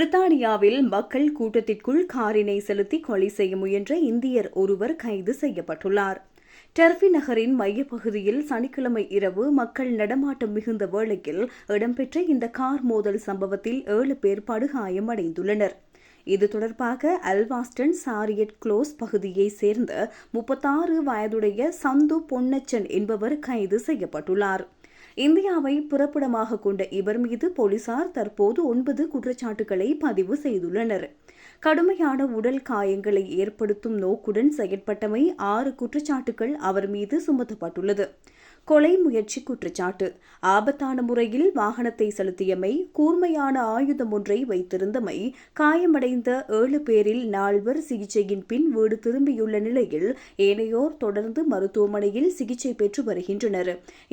பிரித்தானியாவில் மக்கள் கூட்டத்திற்குள் காரினை செலுத்தி கொலை செய்ய முயன்ற இந்தியர் ஒருவர் கைது செய்யப்பட்டுள்ளார். டெர்பி நகரின் மையப்பகுதியில் சனிக்கிழமை இரவு மக்கள் நடமாட்டம் மிகுந்த வேளையில் இடம்பெற்ற இந்த கார் மோதல் சம்பவத்தில் 7 பேர் படுகாயமடைந்துள்ளனர். இது தொடர்பாக அல்வாஸ்டன் சாரியட் க்ளோஸ் பகுதியைச் சேர்ந்த 36 வயதுடைய சந்து பொன்னச்சன் என்பவர் கைது செய்யப்பட்டுள்ளார். இந்தியாவை புறப்படமாக கொண்ட இவர் மீது போலீசார் தற்போது 9 குற்றச்சாட்டுகளை பதிவு செய்துள்ளனர். கடுமையான உடல் காயங்களை ஏற்படுத்தும் நோக்குடன் செயற்பட்டமை 6 குற்றச்சாட்டுகள் அவர் மீது சுமத்தப்பட்டுள்ளது. கொலை முயற்சி குற்றச்சாட்டு, ஆபத்தான முறையில் வாகனத்தை செலுத்தியமை, கூர்மையான ஆயுதம் ஒன்றை வைத்திருந்தமை, காயமடைந்த 7 பேரில் 4 சிகிச்சையின் பின் வீடு திரும்பியுள்ள நிலையில் ஏனையோர் தொடர்ந்து மருத்துவமனையில் சிகிச்சை பெற்று வருகின்றனர்.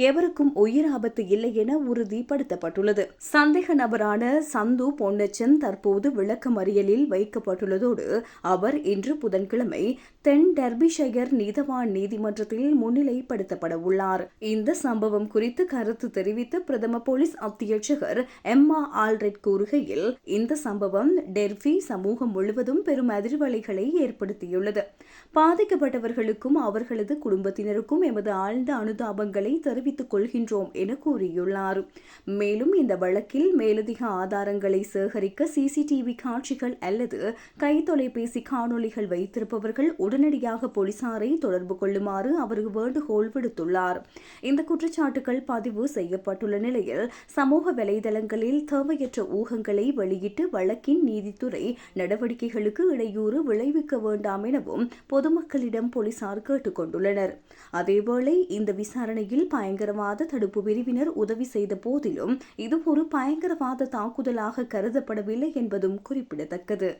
எவருக்கும் உயிர் ஆபத்து இல்லை என உறுதிப்படுத்தப்பட்டுள்ளது. சந்தேக நபரான சந்து பொன்னச்சன் தற்போது விளக்கமறியலில் வைக்கப்பட்டுள்ளதோடு அவர் இன்று புதன்கிழமை தென் டெர்பிஷயர் நீதவான் நீதிமன்றத்தில் முன்னிலைப்படுத்தப்பட உள்ளார். இந்த சம்பவம் குறித்து கருத்து தெரிவித்த பிரதம போலீஸ் அத்தியட்சகர் எம்மா ஆல்ரெட் கூறுகையில், இந்த சம்பவம் டெர்பி சமூகம் முழுவதும் பெரும் அதிர்வலைகளை ஏற்படுத்தியுள்ளது. பாதிக்கப்பட்டவர்களுக்கும் அவர்களது குடும்பத்தினருக்கும் எமது ஆழ்ந்த அனுதாபங்களை தெரிவித்துக் கொள்கின்றோம் என கூறியுள்ளார். மேலும் இந்த வழக்கில் மேலதிக ஆதாரங்களை சேகரிக்க சிசிடிவி காட்சிகள் அல்லது கைத்தொலைபேசி காணொலிகள் வைத்திருப்பவர்கள் உடனடியாக போலீசாரை தொடர்பு கொள்ளுமாறு அவர் வேண்டுகோள் விடுத்துள்ளார். இந்த குற்றச்சாட்டுகள் பதிவு செய்யப்பட்டுள்ள நிலையில் சமூக வலைதளங்களில் தேவையற்ற ஊகங்களை வெளியிட்டு வழக்கின் நீதித்துறை நடவடிக்கைகளுக்கு இடையூறு விளைவிக்க வேண்டாம் எனவும் பொதுமக்களிடம் போலீசார் கேட்டுக் கொண்டுள்ளனர். அதேவேளை இந்த விசாரணையில் பயங்கரவாத தடுப்பு பிரிவினர் உதவி செய்த போதிலும் இது ஒரு பயங்கரவாத தாக்குதலாக கருதப்படவில்லை என்பதும் குறிப்பிடத்தக்கது.